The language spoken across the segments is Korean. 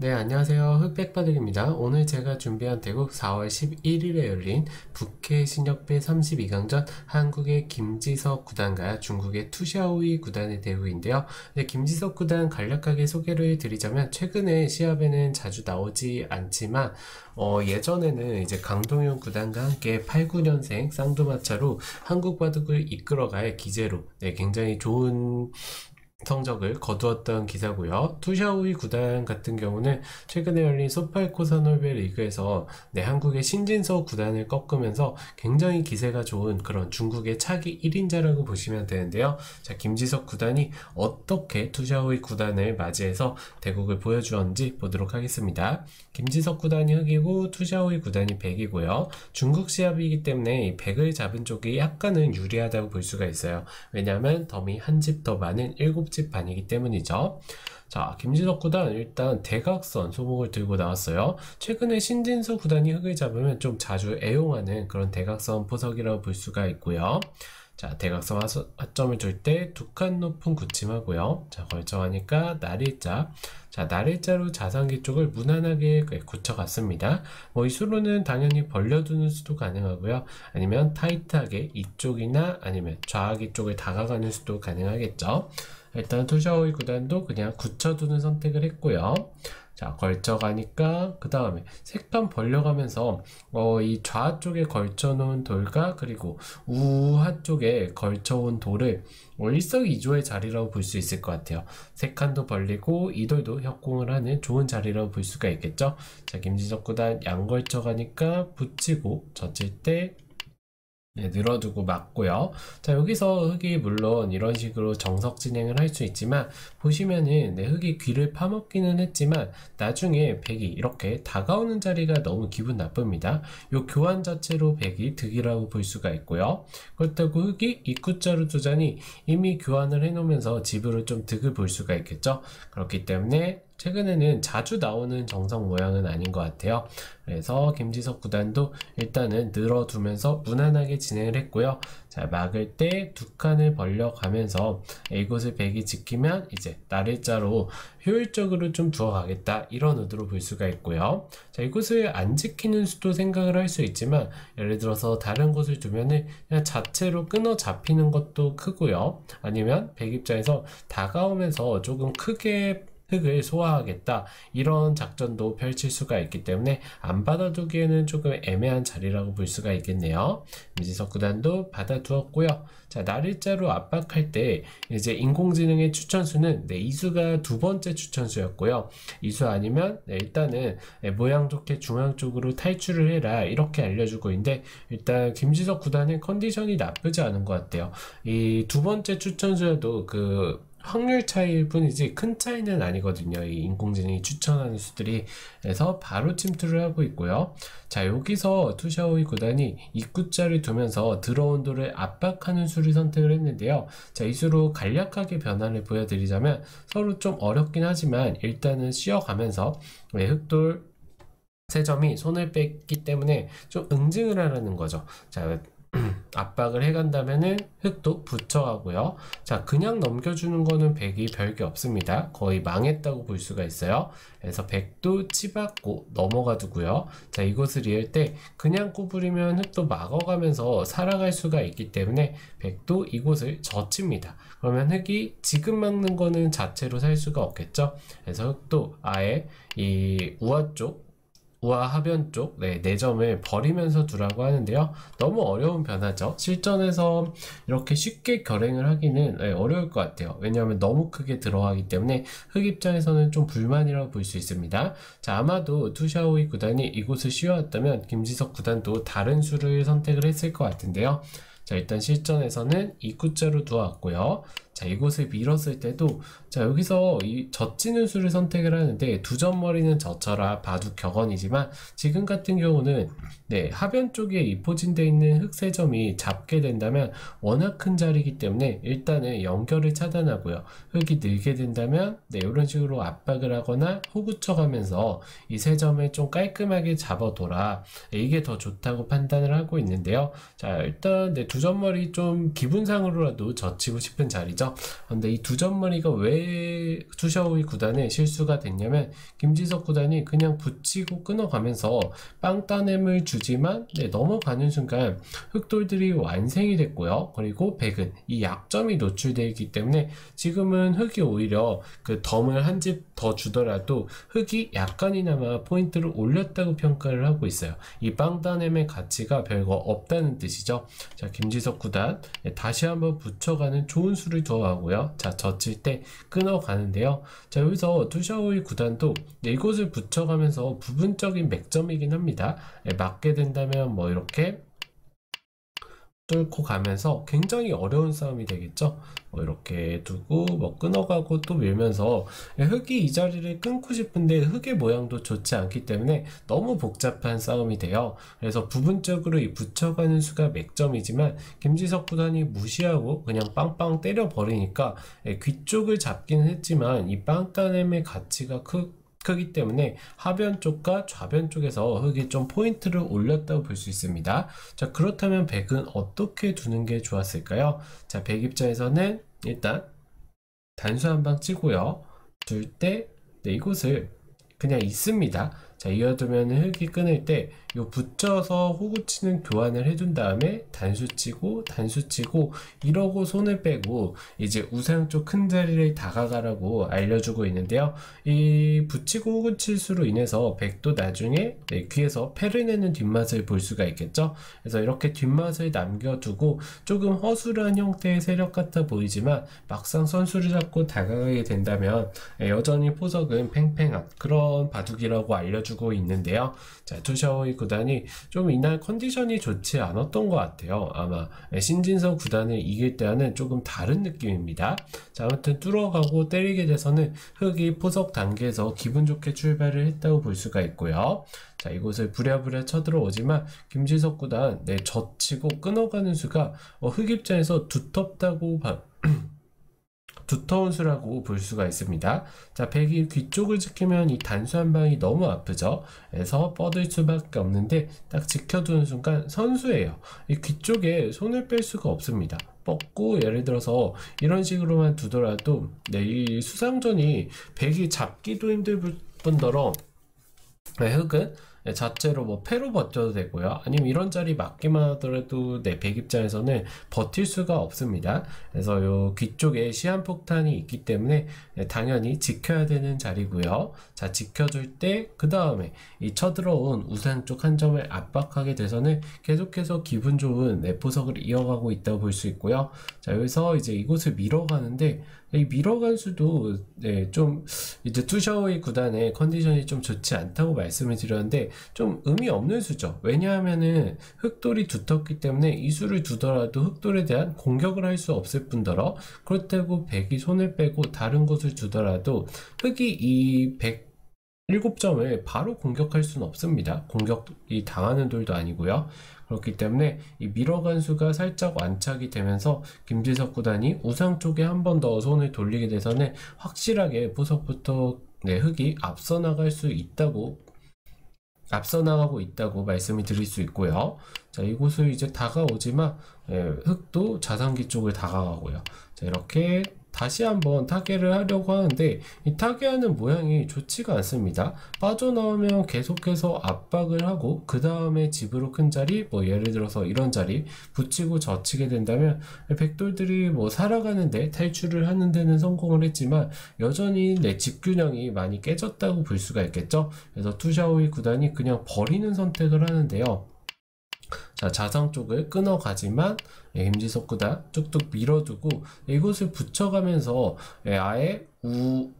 네, 안녕하세요. 흑백바둑입니다. 오늘 제가 준비한 대국 4월 11일에 열린 북해 신협배 32강전 한국의 김지석 구단과 중국의 투샤오이 구단의 대국인데요. 네, 김지석 구단 간략하게 소개를 드리자면 최근에 시합에는 자주 나오지 않지만 예전에는 이제 강동윤 구단과 함께 89년생 쌍두마차로 한국 바둑을 이끌어갈 기재로 굉장히 좋은 성적을 거두었던 기사고요. 투샤오이 구단 같은 경우는 최근에 열린 소팔코 산업의 리그에서 한국의 신진서 구단을 꺾으면서 굉장히 기세가 좋은 그런 중국의 차기 1인자라고 보시면 되는데요. 자, 김지석 구단이 어떻게 투샤오이 구단을 맞이해서 대국을 보여주었는지 보도록 하겠습니다. 김지석 구단이 흑이고 투샤오이 구단이 백이고요. 중국 시합이기 때문에 이 백을 잡은 쪽이 약간은 유리하다고 볼 수가 있어요. 왜냐하면 덤이 한 집 더 많은 7집 반이기 때문이죠. 자, 김지석 구단 일단 대각선 소목을 들고 나왔어요. 최근에 신진서 구단이 흑을 잡으면 좀 자주 애용하는 그런 대각선 포석이라고 볼 수가 있고요. 자, 대각선 화점을 줄 때 두 칸 높은 굳힘하고요. 자, 걸쳐가니까 날일자. 자, 날일자로 자상기 쪽을 무난하게 굳혀갔습니다. 이 수로는 당연히 벌려두는 수도 가능하고요. 아니면 타이트하게 이쪽이나 아니면 좌하기 쪽을 다가가는 수도 가능하겠죠. 일단 투샤오이 구단도 그냥 굳혀두는 선택을 했고요. 자, 걸쳐가니까 그 다음에 색감 벌려가면서 이 좌 쪽에 걸쳐놓은 돌과 그리고 우하 쪽에 걸쳐온 돌을 일석이조의 자리라고 볼 수 있을 것 같아요. 세 칸도 벌리고 이 돌도 협공을 하는 좋은 자리라고 볼 수가 있겠죠. 자, 김지석 구단 양 걸쳐가니까 붙이고 젖힐 때 늘어두고 맞고요. 자, 여기서 흑이 물론 이런 식으로 정석 진행을 할 수 있지만 보시면은 흑이 귀를 파먹기는 했지만 나중에 백이 이렇게 다가오는 자리가 너무 기분 나쁩니다. 요 교환 자체로 백이 득이라고 볼 수가 있고요. 그렇다고 흑이 입구자로 두자니 이미 교환을 해놓으면서 집으로 좀 득을 볼 수가 있겠죠. 그렇기 때문에 최근에는 자주 나오는 정석 모양은 아닌 것 같아요. 그래서 김지석 구단도 일단은 늘어두면서 무난하게 진행을 했고요. 자, 막을 때 두 칸을 벌려가면서 이곳을 백이 지키면 이제 날일자로 효율적으로 좀 두어가겠다, 이런 의도로 볼 수가 있고요. 자, 이곳을 안 지키는 수도 생각을 할 수 있지만 예를 들어서 다른 곳을 두면은 그냥 자체로 끊어 잡히는 것도 크고요. 아니면 백 입장에서 다가오면서 조금 크게 흑을 소화하겠다, 이런 작전도 펼칠 수가 있기 때문에 안 받아두기에는 조금 애매한 자리라고 볼 수가 있겠네요. 김지석 구단도 받아두었고요. 자, 날일자로 압박할 때 이제 인공지능의 추천수는 이수가 두 번째 추천수였고요. 이수 아니면 일단은 모양 좋게 중앙 쪽으로 탈출을 해라, 이렇게 알려주고 있는데 일단 김지석 구단의 컨디션이 나쁘지 않은 것 같아요. 이 두 번째 추천수여도 확률 차이일 뿐이지 큰 차이는 아니거든요. 이 인공지능이 추천하는 수들이. 그래서 바로 침투를 하고 있고요. 자, 여기서 투샤오이 구단이 입구자를 두면서 들어온 돌을 압박하는 수를 선택을 했는데요. 자, 이 수로 간략하게 변화를 보여드리자면 서로 좀 어렵긴 하지만 일단은 쉬어가면서 흑돌 세 점이 손을 뺐기 때문에 좀 응징을 하라는 거죠. 자, 압박을 해간다면은 흑도 붙여가고요. 자, 그냥 넘겨주는 거는 백이 별게 없습니다. 거의 망했다고 볼 수가 있어요. 그래서 백도 치받고 넘어가 두고요. 자, 이곳을 이을 때 그냥 꼬부리면 흑도 막아가면서 살아갈 수가 있기 때문에 백도 이곳을 젖힙니다. 그러면 흑이 지금 막는 거는 자체로 살 수가 없겠죠. 그래서 흑도 아예 이 우하 쪽, 우하 하변 쪽 4점을 버리면서 두라고 하는데요. 너무 어려운 변화죠. 실전에서 이렇게 쉽게 결행을 하기는 어려울 것 같아요. 왜냐하면 너무 크게 들어가기 때문에 흑 입장에서는 좀 불만이라고 볼 수 있습니다. 자, 아마도 투샤오이 구단이 이곳을 쉬어왔다면 김지석 구단도 다른 수를 선택을 했을 것 같은데요. 자, 일단 실전에서는 입구자로 두어왔고요. 자, 이곳을 밀었을 때도 자, 여기서 이 젖히는 수를 선택을 하는데 두 점 머리는 젖혀라 바둑 격언이지만 지금 같은 경우는 하변 쪽에 이포진되어 있는 흑 세 점이 잡게 된다면 워낙 큰 자리이기 때문에 일단은 연결을 차단하고요. 흑이 늘게 된다면 이런 식으로 압박을 하거나 호구쳐가면서 이 세 점을 좀 깔끔하게 잡아둬라, 이게 더 좋다고 판단을 하고 있는데요. 자, 일단 두 점 머리 좀 기분상으로라도 젖히고 싶은 자리죠. 있죠. 근데 이 두 점머리가 왜 투샤오이 구단의 실수가 됐냐면 김지석 구단이 그냥 붙이고 끊어가면서 빵 따냄을 주지만 넘어가는 순간 흑돌들이 완생이 됐고요. 그리고 백은 이 약점이 노출되어 있기 때문에 지금은 흑이 오히려 그 덤을 한 집 더 주더라도 흑이 약간이나마 포인트를 올렸다고 평가를 하고 있어요. 이 빵 따냄의 가치가 별거 없다는 뜻이죠. 자, 김지석 구단 다시 한번 붙여가는 좋은 수를 더하고요. 자, 젖힐 때 끊어가는데요. 자, 여기서 투샤오이 구단도 이곳을 붙여가면서 부분적인 맥점이긴 합니다. 맞게 된다면 뭐 이렇게 뚫고 가면서 굉장히 어려운 싸움이 되겠죠. 이렇게 두고 끊어가고 또 밀면서 흑이 이 자리를 끊고 싶은데 흑의 모양도 좋지 않기 때문에 너무 복잡한 싸움이 돼요. 그래서 부분적으로 이 붙여가는 수가 맥점이지만 김지석 구단이 무시하고 그냥 빵빵 때려 버리니까 귀 쪽을 잡기는 했지만 이 빵 따냄의 가치가 크기 때문에 하변 쪽과 좌변 쪽에서 흑이 좀 포인트를 올렸다고 볼 수 있습니다. 자, 그렇다면 백은 어떻게 두는 게 좋았을까요? 자, 백 입장에서는 일단 단수 한 방 치고요. 둘 때 이곳을 그냥 있습니다. 자, 이어두면 흑이 끊을 때 요 붙여서 호구치는 교환을 해준 다음에 단수 치고 이러고 손을 빼고 이제 우상 쪽 큰 자리를 다가가라고 알려주고 있는데요. 이 붙이고 호구칠수로 인해서 백도 나중에 귀에서 패를 내는 뒷맛을 볼 수가 있겠죠. 그래서 이렇게 뒷맛을 남겨두고 조금 허술한 형태의 세력 같아 보이지만 막상 선수를 잡고 다가가게 된다면 여전히 포석은 팽팽한 그런 바둑이라고 알려주고 있는데요. 자, 투샤오이 구단이 좀 이날 컨디션이 좋지 않았던 것 같아요. 아마 신진서 구단을 이길 때와는 조금 다른 느낌입니다. 자, 아무튼 뚫어가고 때리게 돼서는 흑이 포석 단계에서 기분 좋게 출발을 했다고 볼 수가 있고요. 자, 이곳을 부랴부랴 쳐들어오지만 김지석 구단 젖히고 끊어가는 수가 흑 입장에서 두터운 수라고 볼 수가 있습니다. 자, 백이 귀 쪽을 지키면 이 단수 한 방이 너무 아프죠. 그래서 뻗을 수밖에 없는데 딱 지켜두는 순간 선수예요. 이 귀 쪽에 손을 뺄 수가 없습니다. 뻗고 예를 들어서 이런 식으로만 두더라도 이 수상전이 백이 잡기도 힘들 뿐더러 흑은 자체로 뭐 패로 버텨도 되고요. 아니면 이런 자리 맞기만 하더라도 백 입장에서는 버틸 수가 없습니다. 그래서 요 귀 쪽에 시한폭탄이 있기 때문에 당연히 지켜야 되는 자리고요. 자, 지켜줄 때 그 다음에 이 쳐들어온 우상 쪽 한 점을 압박하게 돼서는 계속해서 기분 좋은 포석을 이어가고 있다고 볼 수 있고요. 자, 여기서 이제 이곳을 밀어가는데 이 밀어간 수도 좀 이제 투샤오이 구단의 컨디션이 좀 좋지 않다고 말씀을 드렸는데 좀 의미 없는 수죠. 왜냐하면은 흑돌이 두텁기 때문에 이 수를 두더라도 흑돌에 대한 공격을 할 수 없을 뿐더러 그렇다고 백이 손을 빼고 다른 곳을 두더라도 흑이 이 107점을 바로 공격할 수는 없습니다. 공격이 당하는 돌도 아니고요. 그렇기 때문에 이 밀어간 수가 살짝 완착이 되면서 김지석 구단이 우상 쪽에 한 번 더 손을 돌리게 돼서는 확실하게 포석부터 흑이 앞서 나가고 있다고 말씀을 드릴 수 있고요. 자, 이곳을 이제 다가오지만 흑도 자산기 쪽을 다가가고요. 자, 이렇게 다시 한번 타개를 하려고 하는데 이 타개하는 모양이 좋지가 않습니다. 빠져나오면 계속해서 압박을 하고 그 다음에 집으로 큰 자리 뭐 예를 들어서 이런 자리 붙이고 젖히게 된다면 백돌들이 뭐 살아가는데 탈출을 하는 데는 성공을 했지만 여전히 집균형이 많이 깨졌다고 볼 수가 있겠죠. 그래서 투샤오이 구단이 그냥 버리는 선택을 하는데요. 자, 자상 쪽을 끊어가지만 김지석 구단 뚝뚝 밀어두고 이곳을 붙여가면서 아예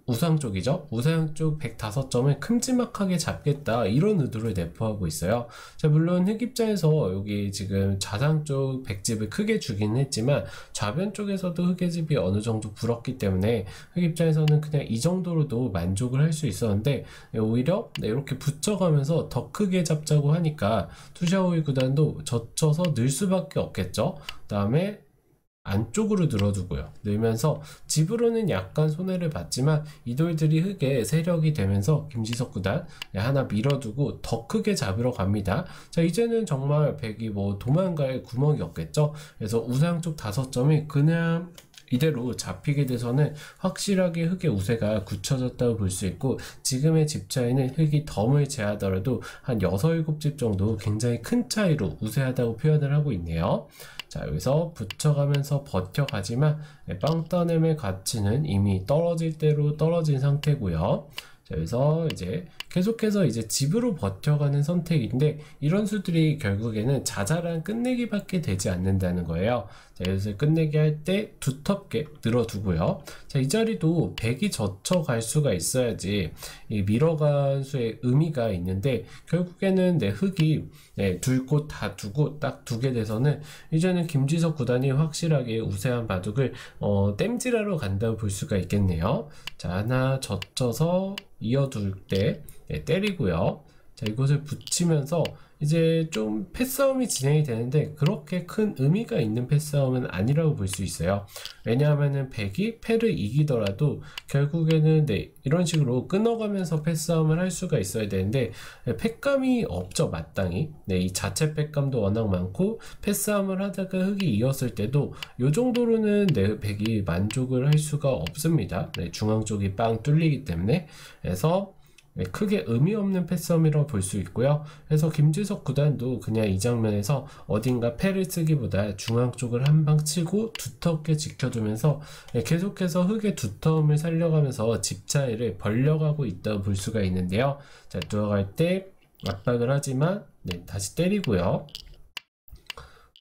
우상 쪽이죠. 우상 쪽 105점을 큼지막하게 잡겠다 이런 의도를 내포하고 있어요. 자, 물론 흑 입장에서 여기 지금 자상 쪽 100집을 크게 주긴 했지만 좌변 쪽에서도 흑의 집이 어느 정도 불었기 때문에 흑 입장에서는 그냥 이 정도로도 만족을 할 수 있었는데 오히려 이렇게 붙여가면서 더 크게 잡자고 하니까 투샤오이 구단도 젖혀서 늘 수밖에 없겠죠. 그 다음에 안쪽으로 늘어두고요. 늘면서 집으로는 약간 손해를 봤지만 이 돌들이 흑의 세력이 되면서 김지석 구단 하나 밀어두고 더 크게 잡으러 갑니다. 자, 이제는 정말 백이 뭐 도망갈 구멍이 없겠죠. 그래서 우상 쪽 5점이 그냥 이대로 잡히게 돼서는 확실하게 흑의 우세가 굳혀졌다고 볼 수 있고, 지금의 집 차이는 흑이 덤을 제하더라도 한 6, 7집 정도 굉장히 큰 차이로 우세하다고 표현을 하고 있네요. 자, 여기서 붙여가면서 버텨가지만 빵따냄의 가치는 이미 떨어질 대로 떨어진 상태고요. 자, 여기서 이제 계속해서 이제 집으로 버텨가는 선택인데, 이런 수들이 결국에는 자잘한 끝내기밖에 되지 않는다는 거예요. 자, 여기서 끝내기 할 때 두텁게 늘어두고요. 자, 이 자리도 100이 젖혀갈 수가 있어야지 이 밀어간 수의 의미가 있는데, 결국에는 내 흑이 둘 곳 다 두고 딱 두게 돼서는 이제는 김지석 구단이 확실하게 우세한 바둑을 땜질하러 간다고 볼 수가 있겠네요. 자, 하나 젖혀서 이어둘 때 때리고요. 자, 이곳을 붙이면서 이제 좀 패싸움이 진행이 되는데, 그렇게 큰 의미가 있는 패싸움은 아니라고 볼 수 있어요. 왜냐하면은 백이 패를 이기더라도 결국에는 이런 식으로 끊어가면서 패싸움을 할 수가 있어야 되는데, 패감이 없죠, 마땅히. 이 자체 패감도 워낙 많고, 패싸움을 하다가 흑이 이었을 때도 이 정도로는 백이 만족을 할 수가 없습니다. 중앙 쪽이 빵 뚫리기 때문에. 그래서 크게 의미 없는 패싸움이라고 볼 수 있고요. 그래서 김지석 구단도 그냥 이 장면에서 어딘가 패를 쓰기보다 중앙 쪽을 한 방 치고 두텁게 지켜주면서 계속해서 흑의 두터움을 살려가면서 집 차이를 벌려가고 있다고 볼 수가 있는데요. 자, 들어갈 때 압박을 하지만 다시 때리고요.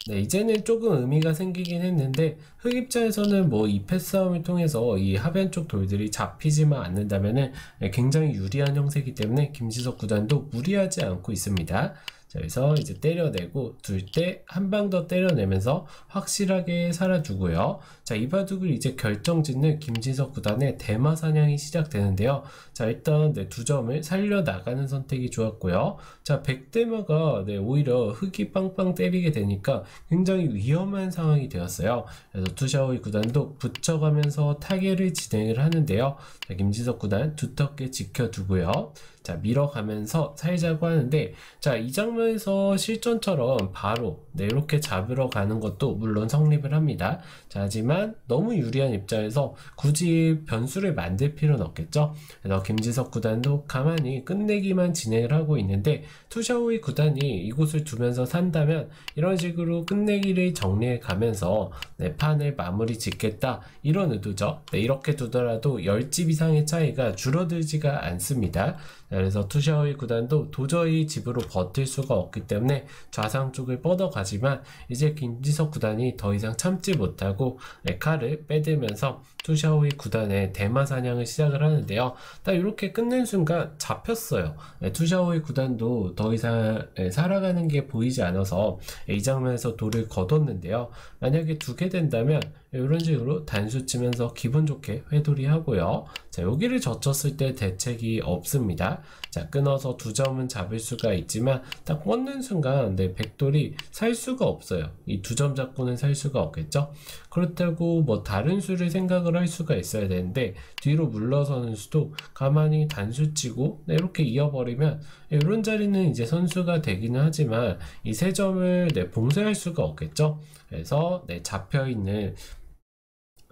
이제는 조금 의미가 생기긴 했는데, 흑 입장에서는 뭐 이 패싸움을 통해서 이 하변 쪽 돌들이 잡히지만 않는다면은 굉장히 유리한 형세이기 때문에 김지석 구단도 무리하지 않고 있습니다. 자, 여기서 이제 때려내고 둘 때 한 방 더 때려내면서 확실하게 살아주고요. 자, 이 바둑을 이제 결정짓는 김지석 구단의 대마 사냥이 시작되는데요. 자, 일단 두 점을 살려나가는 선택이 좋았고요. 자, 백대마가 오히려 흑이 빵빵 때리게 되니까 굉장히 위험한 상황이 되었어요. 그래서 투샤오이 구단도 붙여가면서 타겟을 진행을 하는데요. 자, 김지석 구단 두텁게 지켜두고요. 자, 밀어가면서 살자고 하는데, 자, 이 장면에서 실전처럼 바로 이렇게 잡으러 가는 것도 물론 성립을 합니다. 자, 하지만 너무 유리한 입장에서 굳이 변수를 만들 필요는 없겠죠. 그래서 김지석 구단도 가만히 끝내기만 진행을 하고 있는데, 투샤오이 구단이 이곳을 두면서 산다면 이런 식으로 끝내기를 정리해 가면서 판을 마무리 짓겠다, 이런 의도죠. 이렇게 두더라도 10집 이상의 차이가 줄어들지가 않습니다. 그래서 투샤오이 구단도 도저히 집으로 버틸 수가 없기 때문에 좌상 쪽을 뻗어가지만, 이제 김지석 구단이 더 이상 참지 못하고 칼을 빼들면서 투샤오이 구단의 대마 사냥을 시작을 하는데요. 딱 이렇게 끝낸 순간 잡혔어요. 투샤오이 구단도 더 이상 살아가는 게 보이지 않아서 이 장면에서 돌을 거뒀는데요. 만약에 두게 된다면 이런 식으로 단수 치면서 기분 좋게 회돌이 하고요. 자, 여기를 젖혔을 때 대책이 없습니다. 자, 끊어서 두 점은 잡을 수가 있지만 딱 뻗는 순간 백돌이 살 수가 없어요. 이 두 점 잡고는 살 수가 없겠죠. 그렇다고 뭐 다른 수를 생각을 할 수가 있어야 되는데, 뒤로 물러서는 수도 가만히 단수 치고 이렇게 이어버리면 이런 자리는 이제 선수가 되기는 하지만 이 세 점을 봉쇄할 수가 없겠죠. 그래서 잡혀있는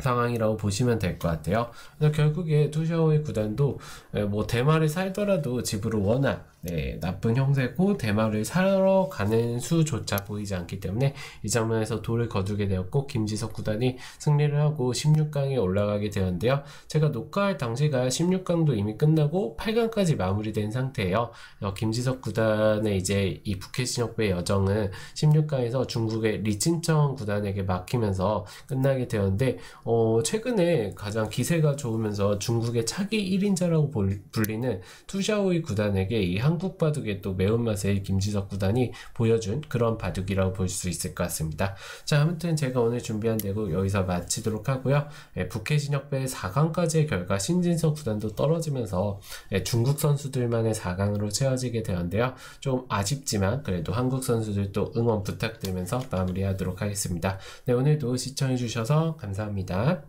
상황이라고 보시면 될 것 같아요. 그래서 결국에 투샤오이 구단도 뭐 대마를 살더라도 집으로 워낙 나쁜 형세고 대마를 사러 가는 수조차 보이지 않기 때문에 이 장면에서 돌을 거두게 되었고, 김지석 구단이 승리를 하고 16강에 올라가게 되었는데요. 제가 녹화할 당시가 16강도 이미 끝나고 8강까지 마무리된 상태예요. 김지석 구단의 이제 이 북해신협배 여정은 16강에서 중국의 리친청 구단에게 막히면서 끝나게 되었는데, 최근에 가장 기세가 좋으면서 중국의 차기 1인자라고 불리는 투샤오이 구단에게 이 한국 바둑의 또 매운맛을 김지석 구단이 보여준 그런 바둑이라고 볼 수 있을 것 같습니다. 자, 아무튼 제가 오늘 준비한 대국 여기서 마치도록 하고요. 북해신협배 4강까지의 결과 신진석 구단도 떨어지면서 중국 선수들만의 4강으로 채워지게 되었는데요. 좀 아쉽지만 그래도 한국 선수들도 응원 부탁드리면서 마무리하도록 하겠습니다. 오늘도 시청해주셔서 감사합니다.